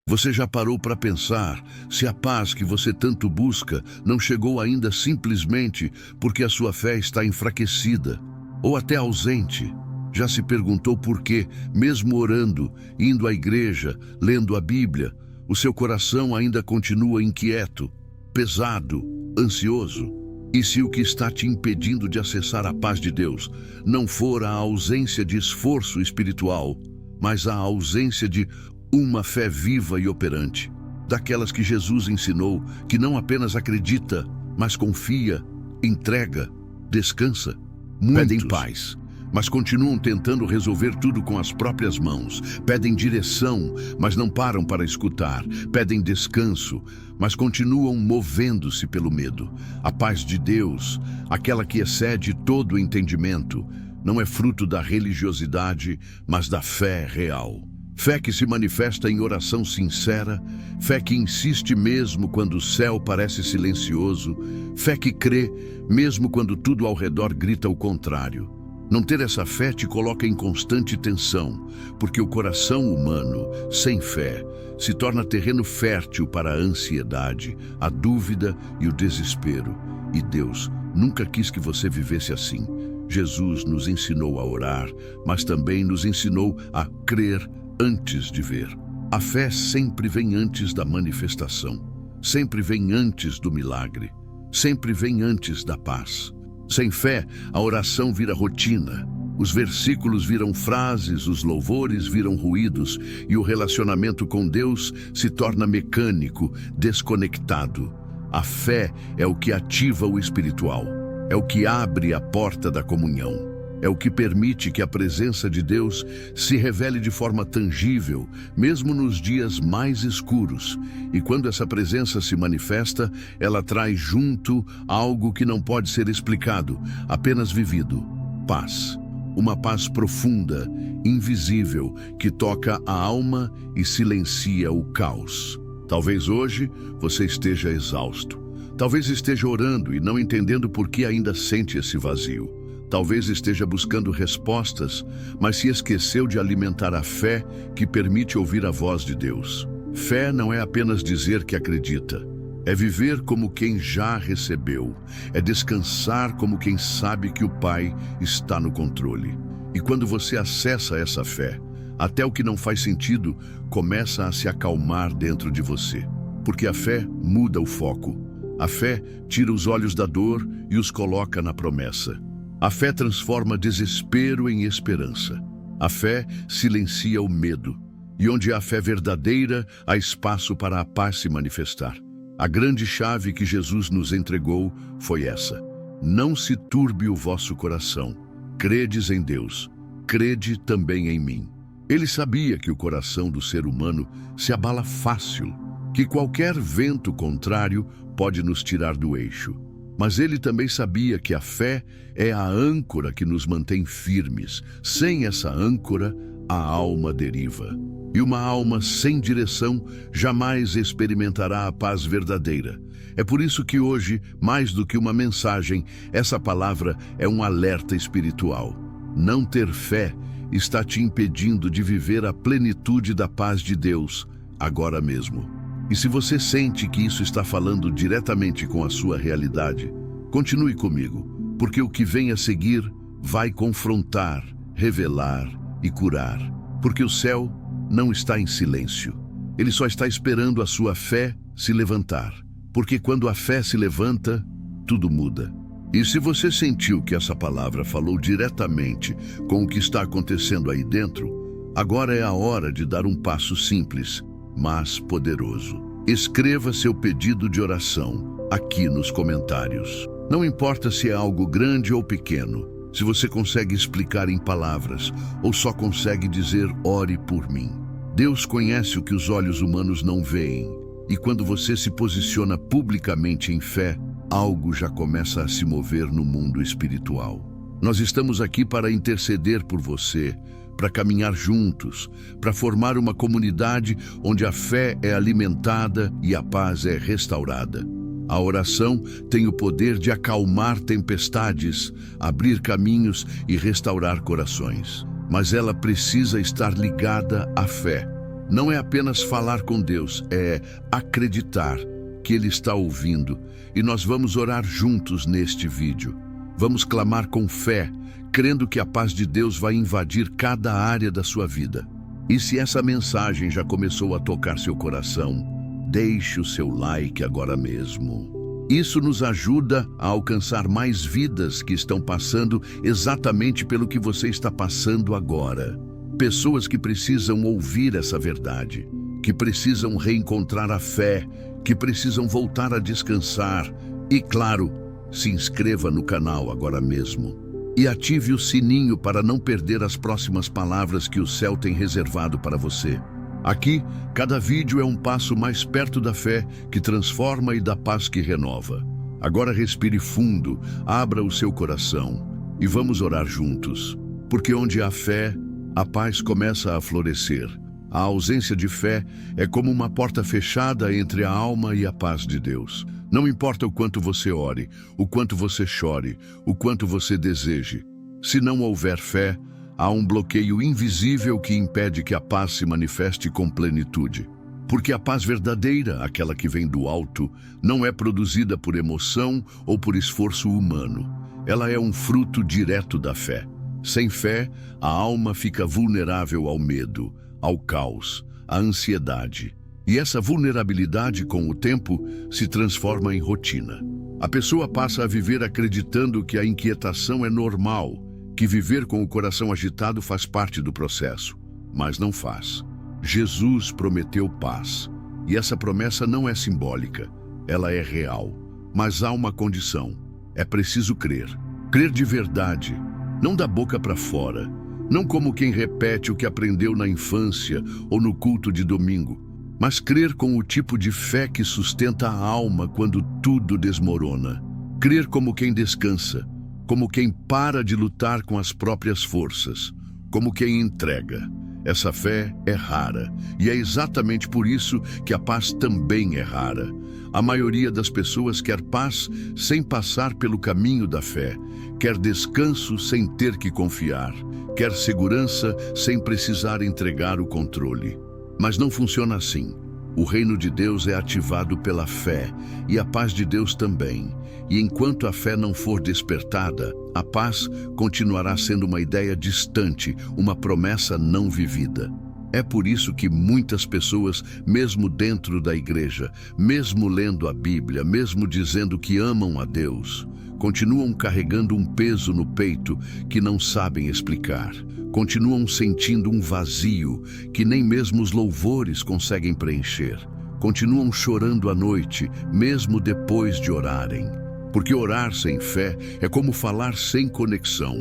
Você já parou para pensar se a paz que você tanto busca não chegou ainda simplesmente porque a sua fé está enfraquecida ou até ausente? Já se perguntou por que, mesmo orando, indo à igreja, lendo a Bíblia, o seu coração ainda continua inquieto, pesado, ansioso? E se o que está te impedindo de acessar a paz de Deus não for a ausência de esforço espiritual, mas a ausência de uma fé viva e operante, daquelas que Jesus ensinou, que não apenas acredita, mas confia, entrega, descansa? Pedem paz, mas continuam tentando resolver tudo com as próprias mãos. Pedem direção, mas não param para escutar. Pedem descanso, mas continuam movendo-se pelo medo. A paz de Deus, aquela que excede todo o entendimento, não é fruto da religiosidade, mas da fé real. Fé que se manifesta em oração sincera, fé que insiste mesmo quando o céu parece silencioso, fé que crê mesmo quando tudo ao redor grita o contrário. Não ter essa fé te coloca em constante tensão, porque o coração humano, sem fé, se torna terreno fértil para a ansiedade, a dúvida e o desespero. E Deus nunca quis que você vivesse assim. Jesus nos ensinou a orar, mas também nos ensinou a crer antes de ver. A fé sempre vem antes da manifestação, sempre vem antes do milagre, sempre vem antes da paz. Sem fé, a oração vira rotina, os versículos viram frases, os louvores viram ruídos e o relacionamento com Deus se torna mecânico, desconectado. A fé é o que ativa o espiritual, é o que abre a porta da comunhão. É o que permite que a presença de Deus se revele de forma tangível, mesmo nos dias mais escuros. E quando essa presença se manifesta, ela traz junto algo que não pode ser explicado, apenas vivido: paz. Uma paz profunda, invisível, que toca a alma e silencia o caos. Talvez hoje você esteja exausto. Talvez esteja orando e não entendendo por que ainda sente esse vazio. Talvez esteja buscando respostas, mas se esqueceu de alimentar a fé que permite ouvir a voz de Deus. Fé não é apenas dizer que acredita. É viver como quem já recebeu. É descansar como quem sabe que o Pai está no controle. E quando você acessa essa fé, até o que não faz sentido começa a se acalmar dentro de você. Porque a fé muda o foco. A fé tira os olhos da dor e os coloca na promessa. A fé transforma desespero em esperança. A fé silencia o medo. E onde há fé verdadeira, há espaço para a paz se manifestar. A grande chave que Jesus nos entregou foi essa: não se turbe o vosso coração. Credes em Deus, crede também em mim. Ele sabia que o coração do ser humano se abala fácil, que qualquer vento contrário pode nos tirar do eixo. Mas ele também sabia que a fé é a âncora que nos mantém firmes. Sem essa âncora, a alma deriva. E uma alma sem direção jamais experimentará a paz verdadeira. É por isso que hoje, mais do que uma mensagem, essa palavra é um alerta espiritual. Não ter fé está te impedindo de viver a plenitude da paz de Deus agora mesmo. E se você sente que isso está falando diretamente com a sua realidade, continue comigo, porque o que vem a seguir vai confrontar, revelar e curar. Porque o céu não está em silêncio. Ele só está esperando a sua fé se levantar. Porque quando a fé se levanta, tudo muda. E se você sentiu que essa palavra falou diretamente com o que está acontecendo aí dentro, agora é a hora de dar um passo simples, mas poderoso. Escreva seu pedido de oração aqui nos comentários. Não importa se é algo grande ou pequeno, se você consegue explicar em palavras ou só consegue dizer ore por mim. Deus conhece o que os olhos humanos não veem, e quando você se posiciona publicamente em fé, algo já começa a se mover no mundo espiritual. Nós estamos aqui para interceder por você, para caminhar juntos, para formar uma comunidade onde a fé é alimentada e a paz é restaurada. A oração tem o poder de acalmar tempestades, abrir caminhos e restaurar corações. Mas ela precisa estar ligada à fé. Não é apenas falar com Deus, é acreditar que Ele está ouvindo. E nós vamos orar juntos neste vídeo. Vamos clamar com fé, crendo que a paz de Deus vai invadir cada área da sua vida. E se essa mensagem já começou a tocar seu coração, deixe o seu like agora mesmo. Isso nos ajuda a alcançar mais vidas que estão passando exatamente pelo que você está passando agora. Pessoas que precisam ouvir essa verdade, que precisam reencontrar a fé, que precisam voltar a descansar. E claro, se inscreva no canal agora mesmo. E ative o sininho para não perder as próximas palavras que o céu tem reservado para você. Aqui, cada vídeo é um passo mais perto da fé que transforma e da paz que renova. Agora respire fundo, abra o seu coração e vamos orar juntos. Porque onde há fé, a paz começa a florescer. A ausência de fé é como uma porta fechada entre a alma e a paz de Deus. Não importa o quanto você ore, o quanto você chore, o quanto você deseje. Se não houver fé, há um bloqueio invisível que impede que a paz se manifeste com plenitude. Porque a paz verdadeira, aquela que vem do alto, não é produzida por emoção ou por esforço humano. Ela é um fruto direto da fé. Sem fé, a alma fica vulnerável ao medo, ao caos, à ansiedade. E essa vulnerabilidade, com o tempo, se transforma em rotina. A pessoa passa a viver acreditando que a inquietação é normal, que viver com o coração agitado faz parte do processo. Mas não faz. Jesus prometeu paz. E essa promessa não é simbólica, ela é real. Mas há uma condição. É preciso crer. Crer de verdade, não da boca para fora. Não como quem repete o que aprendeu na infância ou no culto de domingo. Mas crer com o tipo de fé que sustenta a alma quando tudo desmorona. Crer como quem descansa, como quem para de lutar com as próprias forças, como quem entrega. Essa fé é rara, e é exatamente por isso que a paz também é rara. A maioria das pessoas quer paz sem passar pelo caminho da fé, quer descanso sem ter que confiar, quer segurança sem precisar entregar o controle. Mas não funciona assim. O reino de Deus é ativado pela fé e a paz de Deus também. E enquanto a fé não for despertada, a paz continuará sendo uma ideia distante, uma promessa não vivida. É por isso que muitas pessoas, mesmo dentro da igreja, mesmo lendo a Bíblia, mesmo dizendo que amam a Deus, continuam carregando um peso no peito que não sabem explicar. Continuam sentindo um vazio que nem mesmo os louvores conseguem preencher. Continuam chorando à noite, mesmo depois de orarem. Porque orar sem fé é como falar sem conexão.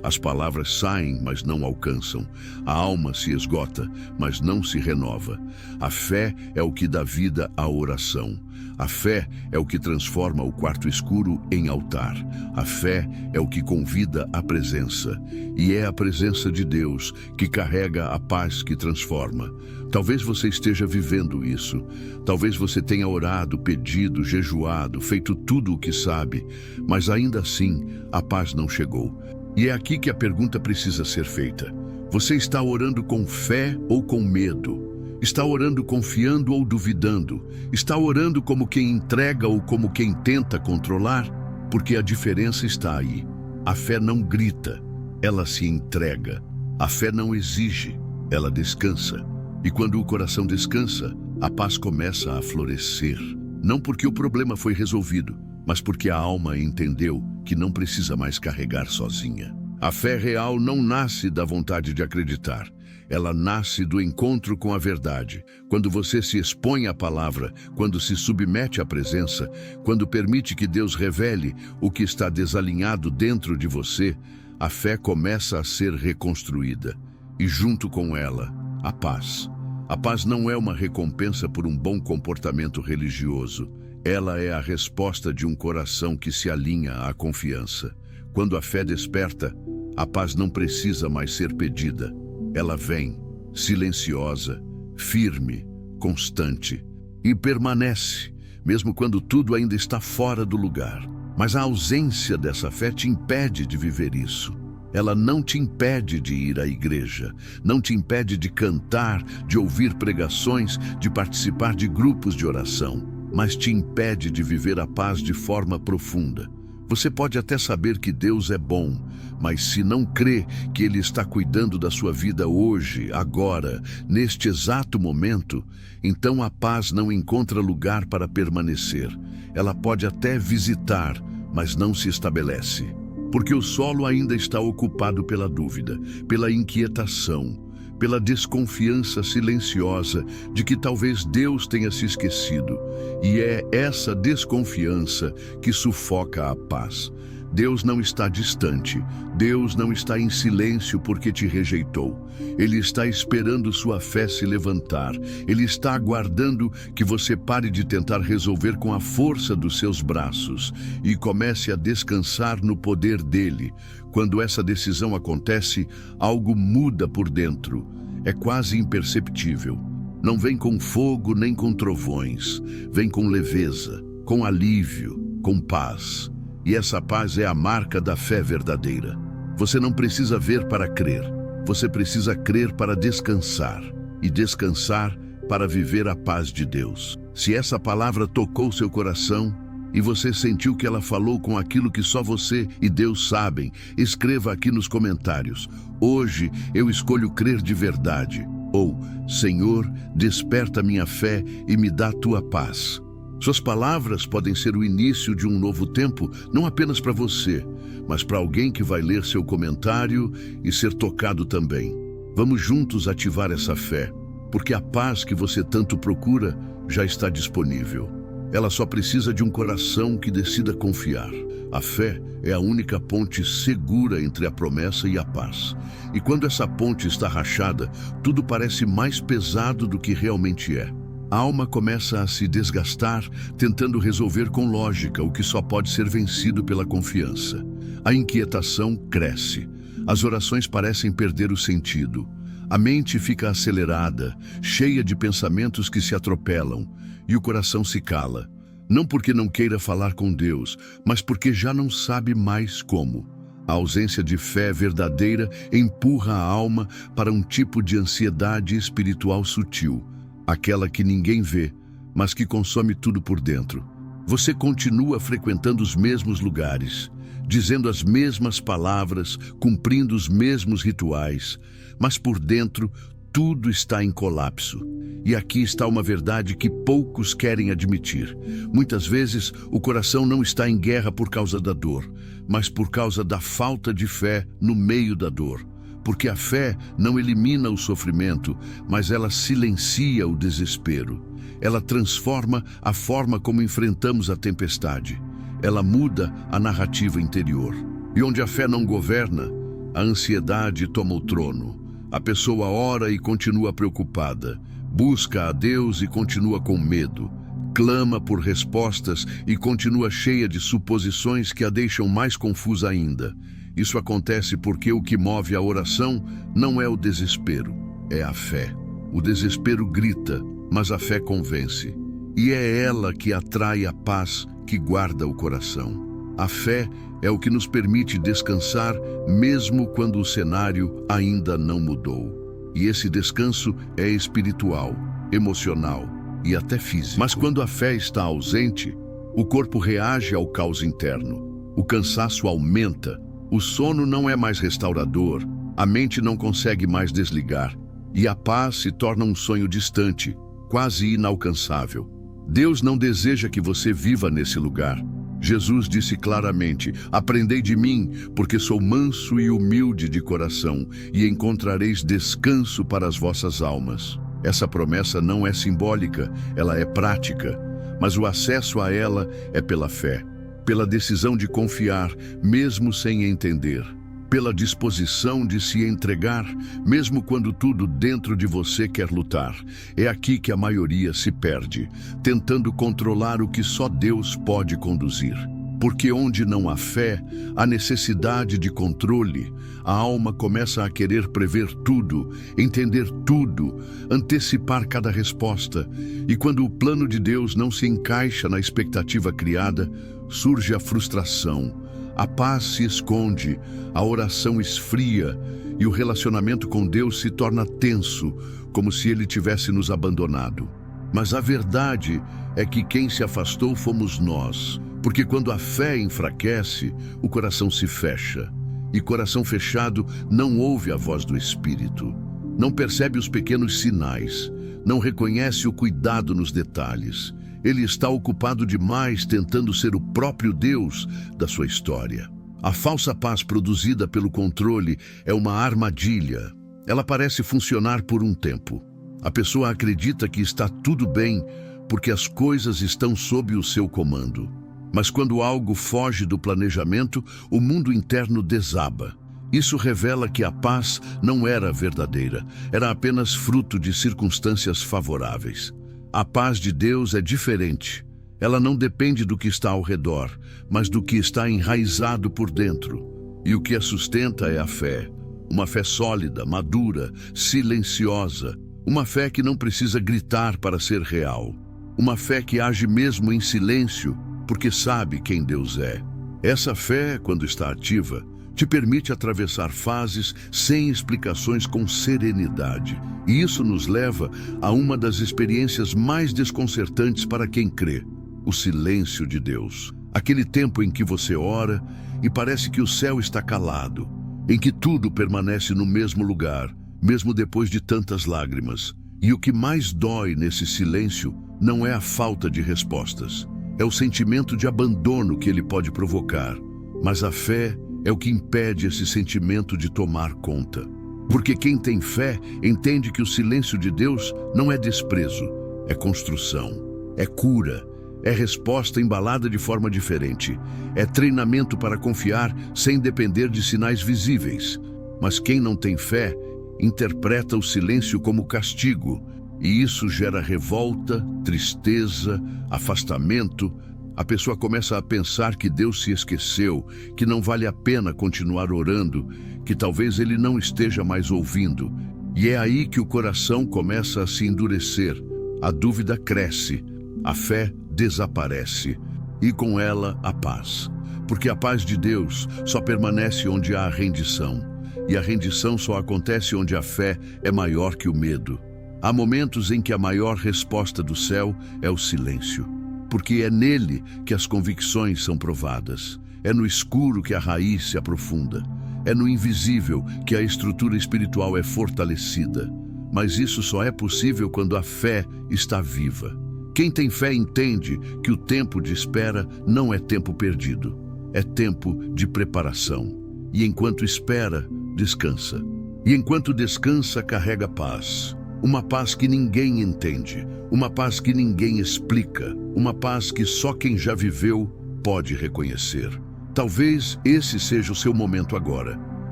As palavras saem, mas não alcançam. A alma se esgota, mas não se renova. A fé é o que dá vida à oração. A fé é o que transforma o quarto escuro em altar. A fé é o que convida à presença. E é a presença de Deus que carrega a paz que transforma. Talvez você esteja vivendo isso. Talvez você tenha orado, pedido, jejuado, feito tudo o que sabe, mas ainda assim a paz não chegou. E é aqui que a pergunta precisa ser feita. Você está orando com fé ou com medo? Está orando confiando ou duvidando? Está orando como quem entrega ou como quem tenta controlar? Porque a diferença está aí. A fé não grita, ela se entrega. A fé não exige, ela descansa. E quando o coração descansa, a paz começa a florescer. Não porque o problema foi resolvido, mas porque a alma entendeu que não precisa mais carregar sozinha. A fé real não nasce da vontade de acreditar. Ela nasce do encontro com a verdade. Quando você se expõe à palavra, quando se submete à presença, quando permite que Deus revele o que está desalinhado dentro de você, a fé começa a ser reconstruída. E junto com ela, a paz. A paz não é uma recompensa por um bom comportamento religioso. Ela é a resposta de um coração que se alinha à confiança. Quando a fé desperta, a paz não precisa mais ser pedida. Ela vem, silenciosa, firme, constante, e permanece, mesmo quando tudo ainda está fora do lugar. Mas a ausência dessa fé te impede de viver isso. Ela não te impede de ir à igreja, não te impede de cantar, de ouvir pregações, de participar de grupos de oração, mas te impede de viver a paz de forma profunda. Você pode até saber que Deus é bom, mas se não crê que Ele está cuidando da sua vida hoje, agora, neste exato momento, então a paz não encontra lugar para permanecer. Ela pode até visitar, mas não se estabelece. Porque o solo ainda está ocupado pela dúvida, pela inquietação, pela desconfiança silenciosa de que talvez Deus tenha se esquecido. E é essa desconfiança que sufoca a paz. Deus não está distante, Deus não está em silêncio porque te rejeitou. Ele está esperando sua fé se levantar. Ele está aguardando que você pare de tentar resolver com a força dos seus braços e comece a descansar no poder dele. Quando essa decisão acontece, algo muda por dentro. É quase imperceptível. Não vem com fogo nem com trovões. Vem com leveza, com alívio, com paz. E essa paz é a marca da fé verdadeira. Você não precisa ver para crer. Você precisa crer para descansar. E descansar para viver a paz de Deus. Se essa palavra tocou seu coração e você sentiu que ela falou com aquilo que só você e Deus sabem, escreva aqui nos comentários: hoje eu escolho crer de verdade. Ou, Senhor, desperta minha fé e me dá tua paz. Suas palavras podem ser o início de um novo tempo, não apenas para você, mas para alguém que vai ler seu comentário e ser tocado também. Vamos juntos ativar essa fé, porque a paz que você tanto procura já está disponível. Ela só precisa de um coração que decida confiar. A fé é a única ponte segura entre a promessa e a paz. E quando essa ponte está rachada, tudo parece mais pesado do que realmente é. A alma começa a se desgastar, tentando resolver com lógica o que só pode ser vencido pela confiança. A inquietação cresce. As orações parecem perder o sentido. A mente fica acelerada, cheia de pensamentos que se atropelam, e o coração se cala. Não porque não queira falar com Deus, mas porque já não sabe mais como. A ausência de fé verdadeira empurra a alma para um tipo de ansiedade espiritual sutil. Aquela que ninguém vê, mas que consome tudo por dentro. Você continua frequentando os mesmos lugares, dizendo as mesmas palavras, cumprindo os mesmos rituais, mas por dentro tudo está em colapso. E aqui está uma verdade que poucos querem admitir. Muitas vezes o coração não está em guerra por causa da dor, mas por causa da falta de fé no meio da dor. Porque a fé não elimina o sofrimento, mas ela silencia o desespero. Ela transforma a forma como enfrentamos a tempestade. Ela muda a narrativa interior. E onde a fé não governa, a ansiedade toma o trono. A pessoa ora e continua preocupada. Busca a Deus e continua com medo. Clama por respostas e continua cheia de suposições que a deixam mais confusa ainda. Isso acontece porque o que move a oração não é o desespero, é a fé. O desespero grita, mas a fé convence. E é ela que atrai a paz que guarda o coração. A fé é o que nos permite descansar mesmo quando o cenário ainda não mudou. E esse descanso é espiritual, emocional e até físico. Mas quando a fé está ausente, o corpo reage ao caos interno. O cansaço aumenta. O sono não é mais restaurador, a mente não consegue mais desligar, e a paz se torna um sonho distante, quase inalcançável. Deus não deseja que você viva nesse lugar. Jesus disse claramente: aprendei de mim, porque sou manso e humilde de coração, e encontrareis descanso para as vossas almas. Essa promessa não é simbólica, ela é prática, mas o acesso a ela é pela fé. Pela decisão de confiar, mesmo sem entender. Pela disposição de se entregar, mesmo quando tudo dentro de você quer lutar. É aqui que a maioria se perde, tentando controlar o que só Deus pode conduzir. Porque onde não há fé, há necessidade de controle. A alma começa a querer prever tudo, entender tudo, antecipar cada resposta. E quando o plano de Deus não se encaixa na expectativa criada, surge a frustração, a paz se esconde, a oração esfria e o relacionamento com Deus se torna tenso, como se Ele tivesse nos abandonado. Mas a verdade é que quem se afastou fomos nós, porque quando a fé enfraquece, o coração se fecha. E coração fechado não ouve a voz do Espírito, não percebe os pequenos sinais, não reconhece o cuidado nos detalhes. Ele está ocupado demais tentando ser o próprio Deus da sua história. A falsa paz produzida pelo controle é uma armadilha. Ela parece funcionar por um tempo. A pessoa acredita que está tudo bem porque as coisas estão sob o seu comando. Mas quando algo foge do planejamento, o mundo interno desaba. Isso revela que a paz não era verdadeira, era apenas fruto de circunstâncias favoráveis. A paz de Deus é diferente. Ela não depende do que está ao redor, mas do que está enraizado por dentro. E o que a sustenta é a fé. Uma fé sólida, madura, silenciosa. Uma fé que não precisa gritar para ser real. Uma fé que age mesmo em silêncio, porque sabe quem Deus é. Essa fé, quando está ativa, te permite atravessar fases sem explicações com serenidade. E isso nos leva a uma das experiências mais desconcertantes para quem crê: o silêncio de Deus. Aquele tempo em que você ora e parece que o céu está calado, em que tudo permanece no mesmo lugar, mesmo depois de tantas lágrimas. E o que mais dói nesse silêncio não é a falta de respostas, é o sentimento de abandono que ele pode provocar. Mas a fé é o que impede esse sentimento de tomar conta. Porque quem tem fé entende que o silêncio de Deus não é desprezo, é construção, é cura, é resposta embalada de forma diferente, é treinamento para confiar sem depender de sinais visíveis. Mas quem não tem fé interpreta o silêncio como castigo, e isso gera revolta, tristeza, afastamento. A pessoa começa a pensar que Deus se esqueceu, que não vale a pena continuar orando, que talvez Ele não esteja mais ouvindo. E é aí que o coração começa a se endurecer. A dúvida cresce, a fé desaparece, e com ela a paz. Porque a paz de Deus só permanece onde há a rendição, e a rendição só acontece onde a fé é maior que o medo. Há momentos em que a maior resposta do céu é o silêncio, porque é nele que as convicções são provadas. É no escuro que a raiz se aprofunda. É no invisível que a estrutura espiritual é fortalecida. Mas isso só é possível quando a fé está viva. Quem tem fé entende que o tempo de espera não é tempo perdido, é tempo de preparação. E enquanto espera, descansa. E enquanto descansa, carrega paz. Uma paz que ninguém entende, uma paz que ninguém explica, uma paz que só quem já viveu pode reconhecer. Talvez esse seja o seu momento agora.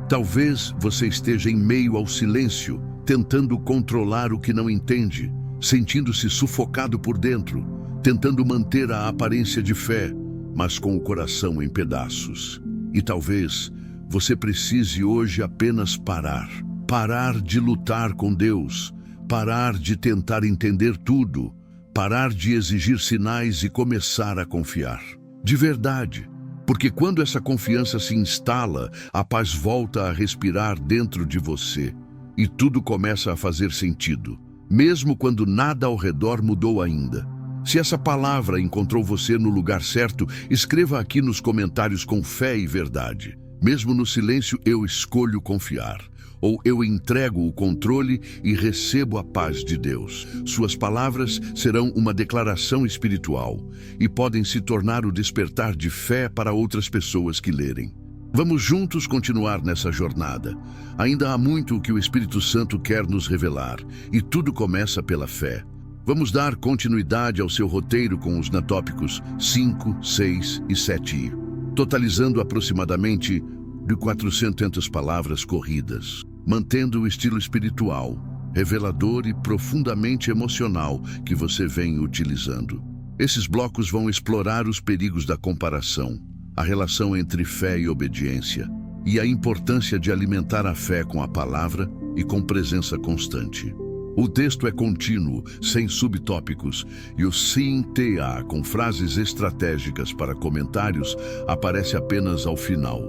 Talvez você esteja em meio ao silêncio, tentando controlar o que não entende, sentindo-se sufocado por dentro, tentando manter a aparência de fé, mas com o coração em pedaços. E talvez você precise hoje apenas parar de lutar com Deus, parar de tentar entender tudo, parar de exigir sinais e começar a confiar. De verdade, porque quando essa confiança se instala, a paz volta a respirar dentro de você e tudo começa a fazer sentido, mesmo quando nada ao redor mudou ainda. Se essa palavra encontrou você no lugar certo, escreva aqui nos comentários com fé e verdade. Mesmo no silêncio, eu escolho confiar. Ou eu entrego o controle e recebo a paz de Deus. Suas palavras serão uma declaração espiritual e podem se tornar o despertar de fé para outras pessoas que lerem. Vamos juntos continuar nessa jornada. Ainda há muito o que o Espírito Santo quer nos revelar, e tudo começa pela fé. Vamos dar continuidade ao seu roteiro com os natópicos 5, 6 e 7, totalizando aproximadamente de 400 palavras corridas, mantendo o estilo espiritual, revelador e profundamente emocional que você vem utilizando. Esses blocos vão explorar os perigos da comparação, a relação entre fé e obediência, e a importância de alimentar a fé com a palavra e com presença constante. O texto é contínuo, sem subtópicos, e o sim-te-á, com frases estratégicas para comentários, aparece apenas ao final.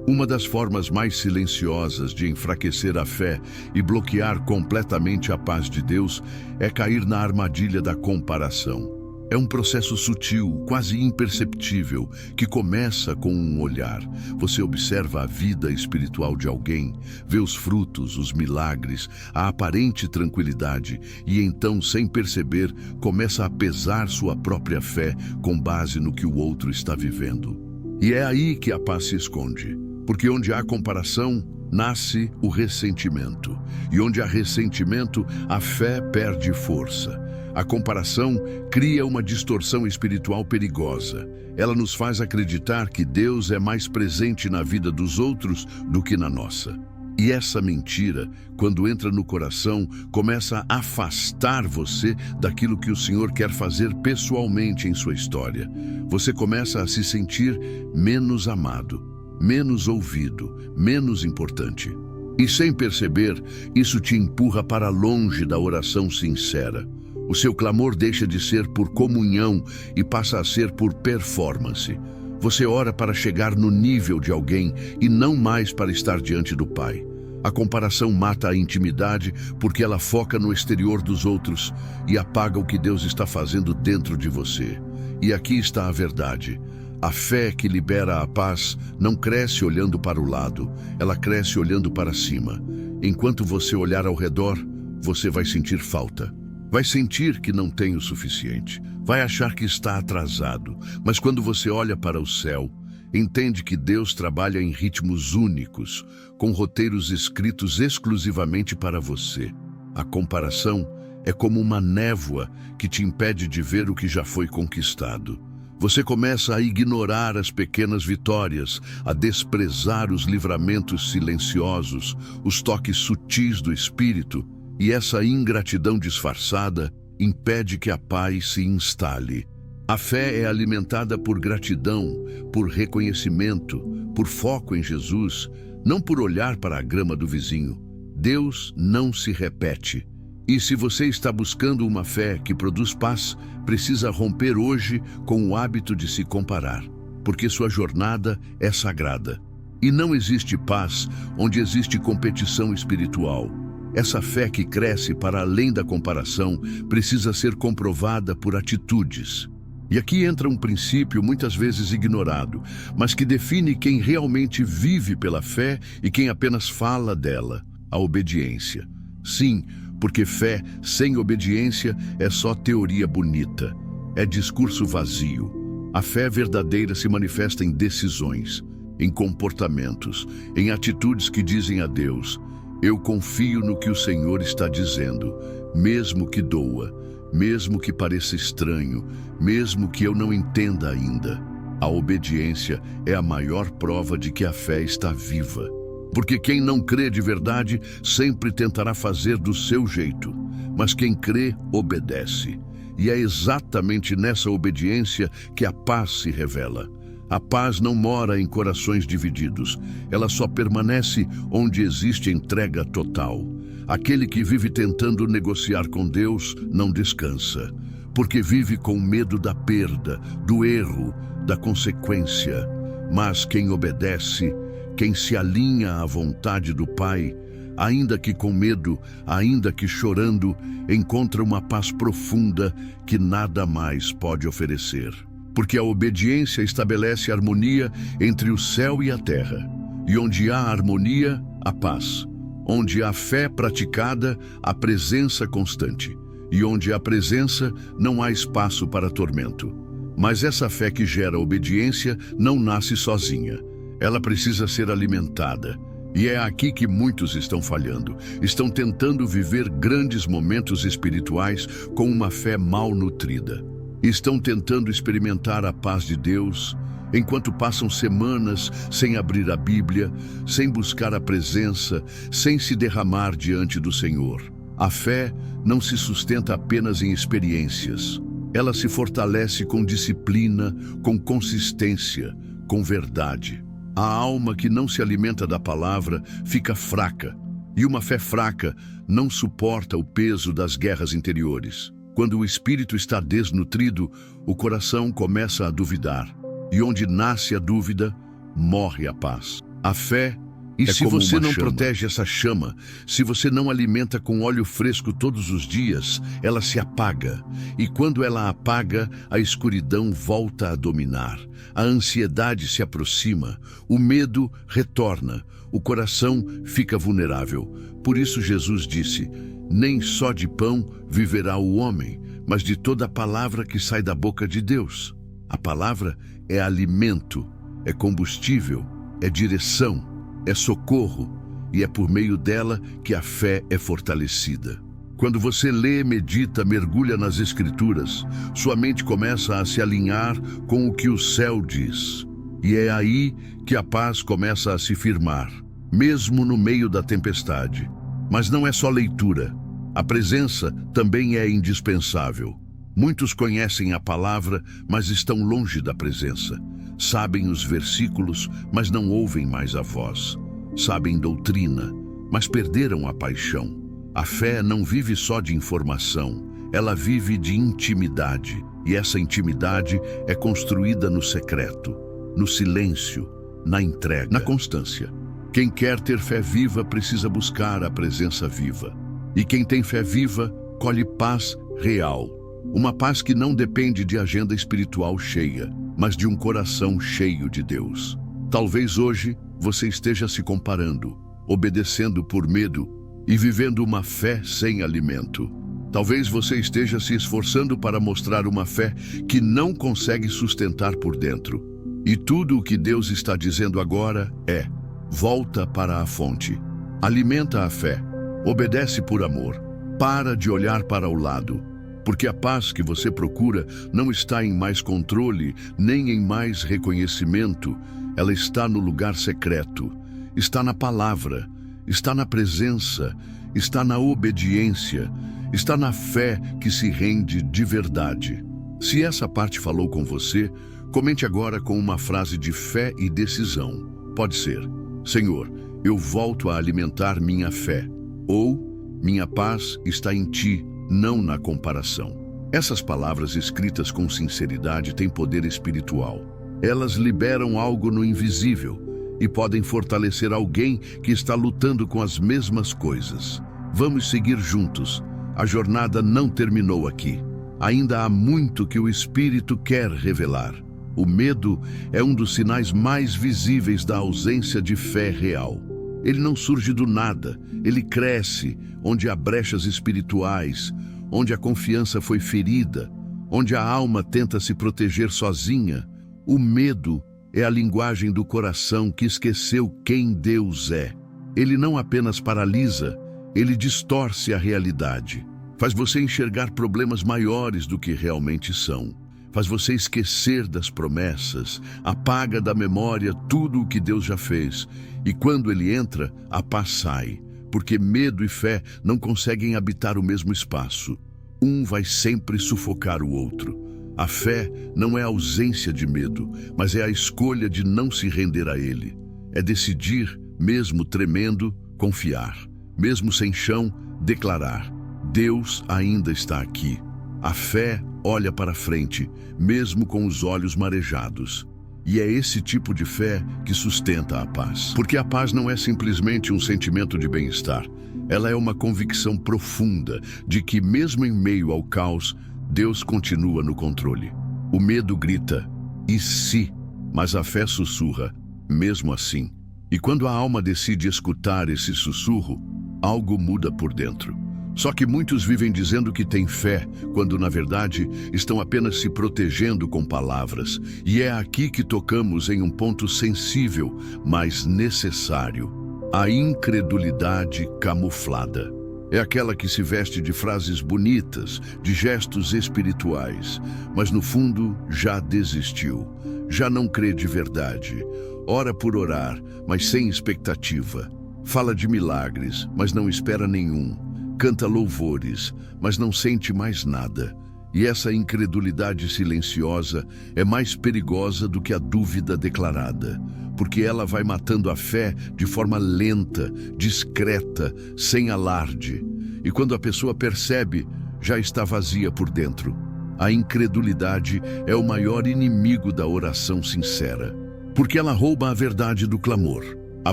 Uma das formas mais silenciosas de enfraquecer a fé e bloquear completamente a paz de Deus é cair na armadilha da comparação. É um processo sutil, quase imperceptível, que começa com um olhar. Você observa a vida espiritual de alguém, vê os frutos, os milagres, a aparente tranquilidade e então, sem perceber, começa a pesar sua própria fé com base no que o outro está vivendo. E é aí que a paz se esconde, porque onde há comparação, nasce o ressentimento. E onde há ressentimento, a fé perde força. A comparação cria uma distorção espiritual perigosa. Ela nos faz acreditar que Deus é mais presente na vida dos outros do que na nossa. E essa mentira, quando entra no coração, começa a afastar você daquilo que o Senhor quer fazer pessoalmente em sua história. Você começa a se sentir menos amado, menos ouvido, menos importante. E sem perceber, isso te empurra para longe da oração sincera. O seu clamor deixa de ser por comunhão e passa a ser por performance. Você ora para chegar no nível de alguém e não mais para estar diante do Pai. A comparação mata a intimidade porque ela foca no exterior dos outros e apaga o que Deus está fazendo dentro de você. E aqui está a verdade. A fé que libera a paz não cresce olhando para o lado, ela cresce olhando para cima. Enquanto você olhar ao redor, você vai sentir falta. Vai sentir que não tem o suficiente, vai achar que está atrasado, mas quando você olha para o céu, entende que Deus trabalha em ritmos únicos, com roteiros escritos exclusivamente para você. A comparação é como uma névoa que te impede de ver o que já foi conquistado. Você começa a ignorar as pequenas vitórias, a desprezar os livramentos silenciosos, os toques sutis do Espírito, e essa ingratidão disfarçada impede que a paz se instale. A fé é alimentada por gratidão, por reconhecimento, por foco em Jesus, não por olhar para a grama do vizinho. Deus não se repete. E se você está buscando uma fé que produz paz, precisa romper hoje com o hábito de se comparar, porque sua jornada é sagrada. E não existe paz onde existe competição espiritual. Essa fé que cresce para além da comparação precisa ser comprovada por atitudes. E aqui entra um princípio muitas vezes ignorado, mas que define quem realmente vive pela fé e quem apenas fala dela: a obediência. Sim, porque fé sem obediência é só teoria bonita, é discurso vazio. A fé verdadeira se manifesta em decisões, em comportamentos, em atitudes que dizem a Deus: eu confio no que o Senhor está dizendo, mesmo que doa, mesmo que pareça estranho, mesmo que eu não entenda ainda. A obediência é a maior prova de que a fé está viva. Porque quem não crê de verdade sempre tentará fazer do seu jeito, mas quem crê obedece. E é exatamente nessa obediência que a paz se revela. A paz não mora em corações divididos, ela só permanece onde existe entrega total. Aquele que vive tentando negociar com Deus não descansa, porque vive com medo da perda, do erro, da consequência. Mas quem obedece, quem se alinha à vontade do Pai, ainda que com medo, ainda que chorando, encontra uma paz profunda que nada mais pode oferecer. Porque a obediência estabelece harmonia entre o céu e a terra. E onde há harmonia, há paz. Onde há fé praticada, há presença constante. E onde há presença, não há espaço para tormento. Mas essa fé que gera obediência não nasce sozinha. Ela precisa ser alimentada. E é aqui que muitos estão falhando. Estão tentando viver grandes momentos espirituais com uma fé mal nutrida. Estão tentando experimentar a paz de Deus, enquanto passam semanas sem abrir a Bíblia, sem buscar a presença, sem se derramar diante do Senhor. A fé não se sustenta apenas em experiências. Ela se fortalece com disciplina, com consistência, com verdade. A alma que não se alimenta da palavra fica fraca. E uma fé fraca não suporta o peso das guerras interiores. Quando o espírito está desnutrido, o coração começa a duvidar. E onde nasce a dúvida, morre a paz. A fé E se você não protege essa chama, se você não alimenta com óleo fresco todos os dias, ela se apaga. E quando ela apaga, a escuridão volta a dominar. A ansiedade se aproxima, o medo retorna, o coração fica vulnerável. Por isso Jesus disse: nem só de pão viverá o homem, mas de toda a palavra que sai da boca de Deus. A palavra é alimento, é combustível, é direção, é socorro, e é por meio dela que a fé é fortalecida. Quando você lê, medita, mergulha nas Escrituras, sua mente começa a se alinhar com o que o céu diz. E é aí que a paz começa a se firmar, mesmo no meio da tempestade. Mas não é só leitura. A presença também é indispensável. Muitos conhecem a palavra, mas estão longe da presença. Sabem os versículos, mas não ouvem mais a voz. Sabem doutrina, mas perderam a paixão. A fé não vive só de informação, ela vive de intimidade. E essa intimidade é construída no secreto, no silêncio, na entrega, na constância. Quem quer ter fé viva precisa buscar a presença viva. E quem tem fé viva, colhe paz real. Uma paz que não depende de agenda espiritual cheia, mas de um coração cheio de Deus. Talvez hoje você esteja se comparando, obedecendo por medo e vivendo uma fé sem alimento. Talvez você esteja se esforçando para mostrar uma fé que não consegue sustentar por dentro. E tudo o que Deus está dizendo agora é: volta para a fonte. Alimenta a fé. Obedece por amor. Para de olhar para o lado. Porque a paz que você procura não está em mais controle, nem em mais reconhecimento. Ela está no lugar secreto, está na palavra, está na presença, está na obediência, está na fé que se rende de verdade. Se essa parte falou com você, comente agora com uma frase de fé e decisão. Pode ser: Senhor, eu volto a alimentar minha fé. Ou: minha paz está em Ti, não na comparação. Essas palavras escritas com sinceridade têm poder espiritual. Elas liberam algo no invisível e podem fortalecer alguém que está lutando com as mesmas coisas. Vamos seguir juntos. A jornada não terminou aqui. Ainda há muito que o Espírito quer revelar. O medo é um dos sinais mais visíveis da ausência de fé real. Ele não surge do nada, ele cresce onde há brechas espirituais, onde a confiança foi ferida, onde a alma tenta se proteger sozinha. O medo é a linguagem do coração que esqueceu quem Deus é. Ele não apenas paralisa, ele distorce a realidade. Faz você enxergar problemas maiores do que realmente são. Faz você esquecer das promessas, apaga da memória tudo o que Deus já fez. E quando ele entra, a paz sai, porque medo e fé não conseguem habitar o mesmo espaço. Um vai sempre sufocar o outro. A fé não é a ausência de medo, mas é a escolha de não se render a ele. É decidir, mesmo tremendo, confiar. Mesmo sem chão, declarar: Deus ainda está aqui. A fé olha para frente, mesmo com os olhos marejados. E é esse tipo de fé que sustenta a paz. Porque a paz não é simplesmente um sentimento de bem-estar. Ela é uma convicção profunda de que, mesmo em meio ao caos, Deus continua no controle. O medo grita: e se? Mas a fé sussurra: mesmo assim. E quando a alma decide escutar esse sussurro, algo muda por dentro. Só que muitos vivem dizendo que têm fé, quando na verdade estão apenas se protegendo com palavras. E é aqui que tocamos em um ponto sensível, mas necessário: a incredulidade camuflada. É aquela que se veste de frases bonitas, de gestos espirituais, mas no fundo já desistiu, já não crê de verdade. Ora por orar, mas sem expectativa. Fala de milagres, mas não espera nenhum. Canta louvores, mas não sente mais nada. E essa incredulidade silenciosa é mais perigosa do que a dúvida declarada, porque ela vai matando a fé de forma lenta, discreta, sem alarde. E quando a pessoa percebe, já está vazia por dentro. A incredulidade é o maior inimigo da oração sincera, porque ela rouba a verdade do clamor. A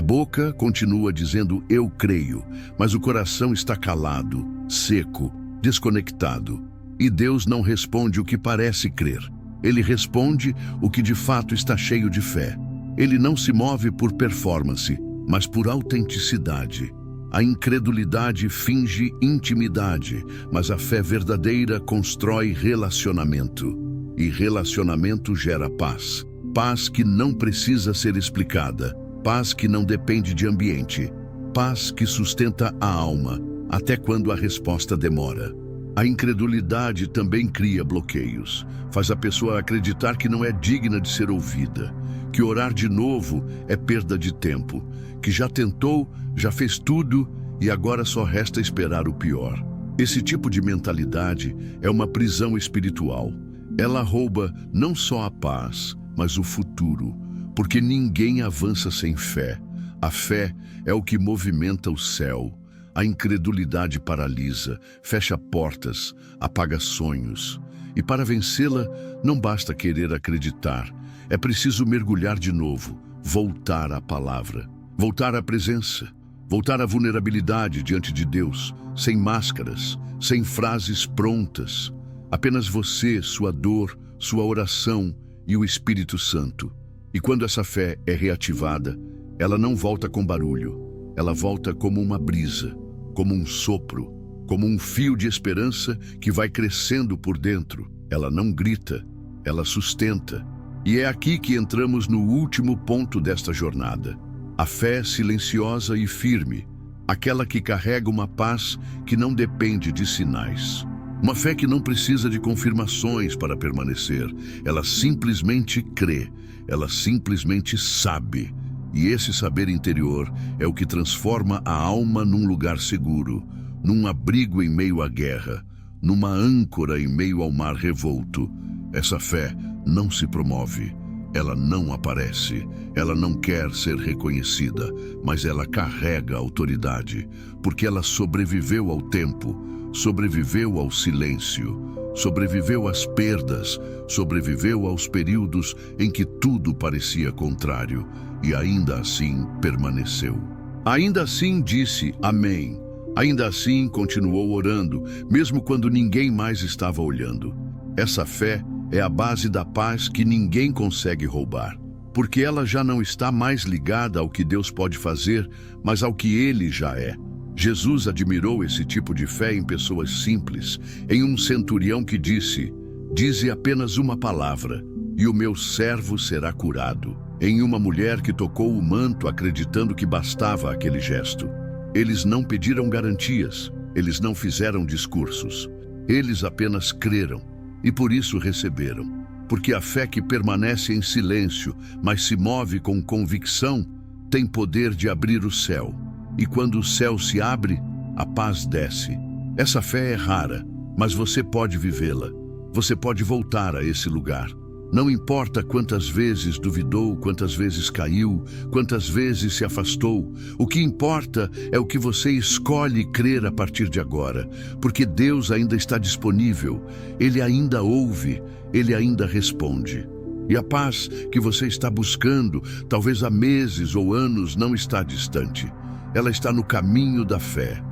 boca continua dizendo "eu creio", mas o coração está calado, seco, desconectado. E Deus não responde o que parece crer. Ele responde o que de fato está cheio de fé. Ele não se move por performance, mas por autenticidade. A incredulidade finge intimidade, mas a fé verdadeira constrói relacionamento. E relacionamento gera paz. Paz que não precisa ser explicada. Paz que não depende de ambiente. Paz que sustenta a alma, até quando a resposta demora. A incredulidade também cria bloqueios. Faz a pessoa acreditar que não é digna de ser ouvida, que orar de novo é perda de tempo, que já tentou, já fez tudo e agora só resta esperar o pior. Esse tipo de mentalidade é uma prisão espiritual. Ela rouba não só a paz, mas o futuro, porque ninguém avança sem fé. A fé é o que movimenta o céu. A incredulidade paralisa, fecha portas, apaga sonhos. E para vencê-la, não basta querer acreditar. É preciso mergulhar de novo, voltar à palavra, voltar à presença, voltar à vulnerabilidade diante de Deus, sem máscaras, sem frases prontas. Apenas você, sua dor, sua oração e o Espírito Santo. E quando essa fé é reativada, ela não volta com barulho. Ela volta como uma brisa, como um sopro, como um fio de esperança que vai crescendo por dentro. Ela não grita, ela sustenta. E é aqui que entramos no último ponto desta jornada. A fé silenciosa e firme, aquela que carrega uma paz que não depende de sinais. Uma fé que não precisa de confirmações para permanecer. Ela simplesmente crê, ela simplesmente sabe. E esse saber interior é o que transforma a alma num lugar seguro, num abrigo em meio à guerra, numa âncora em meio ao mar revolto. Essa fé não se promove, ela não aparece, ela não quer ser reconhecida, mas ela carrega a autoridade, porque ela sobreviveu ao tempo, sobreviveu ao silêncio, sobreviveu às perdas, sobreviveu aos períodos em que tudo parecia contrário. E ainda assim permaneceu. Ainda assim disse amém. Ainda assim continuou orando, mesmo quando ninguém mais estava olhando. Essa fé é a base da paz que ninguém consegue roubar, porque ela já não está mais ligada ao que Deus pode fazer, mas ao que Ele já é. Jesus admirou esse tipo de fé em pessoas simples, em um centurião que disse: "Dize apenas uma palavra, e o meu servo será curado." Em uma mulher que tocou o manto acreditando que bastava aquele gesto. Eles não pediram garantias, eles não fizeram discursos. Eles apenas creram e por isso receberam. Porque a fé que permanece em silêncio, mas se move com convicção, tem poder de abrir o céu. E quando o céu se abre, a paz desce. Essa fé é rara, mas você pode vivê-la. Você pode voltar a esse lugar. Não importa quantas vezes duvidou, quantas vezes caiu, quantas vezes se afastou. O que importa é o que você escolhe crer a partir de agora, porque Deus ainda está disponível, Ele ainda ouve, Ele ainda responde. E a paz que você está buscando, talvez há meses ou anos, não está distante. Ela está no caminho da fé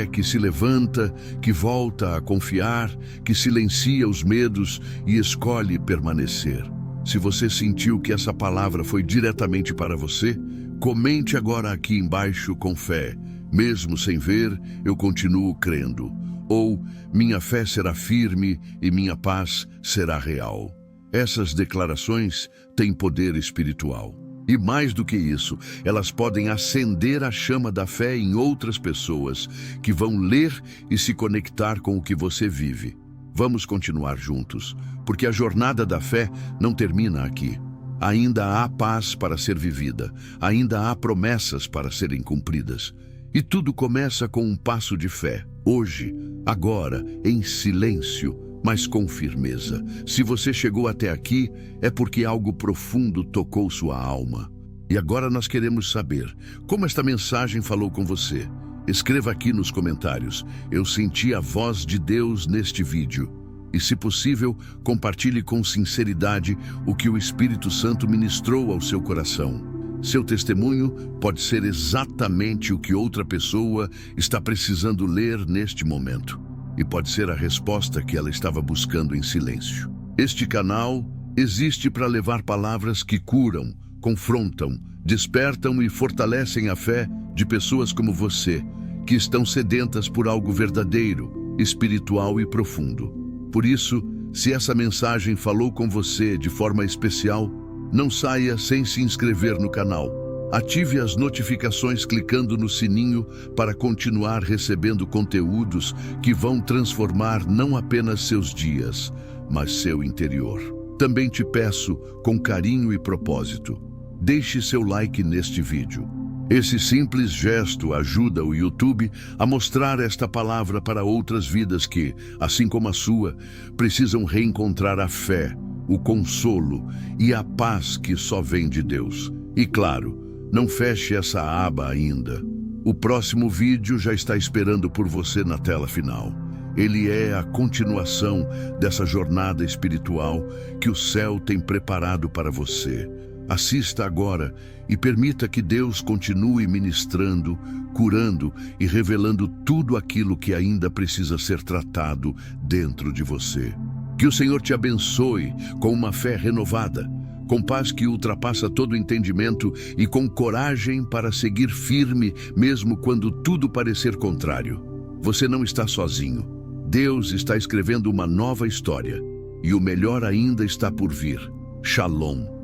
que se levanta, que volta a confiar, que silencia os medos e escolhe permanecer. Se você sentiu que essa palavra foi diretamente para você, comente agora aqui embaixo com fé. Mesmo sem ver, eu continuo crendo. Ou, minha fé será firme e minha paz será real. Essas declarações têm poder espiritual. E mais do que isso, elas podem acender a chama da fé em outras pessoas que vão ler e se conectar com o que você vive. Vamos continuar juntos, porque a jornada da fé não termina aqui. Ainda há paz para ser vivida, ainda há promessas para serem cumpridas. E tudo começa com um passo de fé, hoje, agora, em silêncio, mas com firmeza. Se você chegou até aqui, é porque algo profundo tocou sua alma. E agora nós queremos saber como esta mensagem falou com você. Escreva aqui nos comentários: eu senti a voz de Deus neste vídeo. E, se possível, compartilhe com sinceridade o que o Espírito Santo ministrou ao seu coração. Seu testemunho pode ser exatamente o que outra pessoa está precisando ler neste momento. E pode ser a resposta que ela estava buscando em silêncio. Este canal existe para levar palavras que curam, confrontam, despertam e fortalecem a fé de pessoas como você, que estão sedentas por algo verdadeiro, espiritual e profundo. Por isso, se essa mensagem falou com você de forma especial, não saia sem se inscrever no canal. Ative as notificações clicando no sininho para continuar recebendo conteúdos que vão transformar não apenas seus dias, mas seu interior. Também te peço, com carinho e propósito, deixe seu like neste vídeo. Esse simples gesto ajuda o YouTube a mostrar esta palavra para outras vidas que, assim como a sua, precisam reencontrar a fé, o consolo e a paz que só vem de Deus. E claro, não feche essa aba ainda. O próximo vídeo já está esperando por você na tela final. Ele é a continuação dessa jornada espiritual que o céu tem preparado para você. Assista agora e permita que Deus continue ministrando, curando e revelando tudo aquilo que ainda precisa ser tratado dentro de você. Que o Senhor te abençoe com uma fé renovada, com paz que ultrapassa todo entendimento e com coragem para seguir firme mesmo quando tudo parecer contrário. Você não está sozinho. Deus está escrevendo uma nova história e o melhor ainda está por vir. Shalom.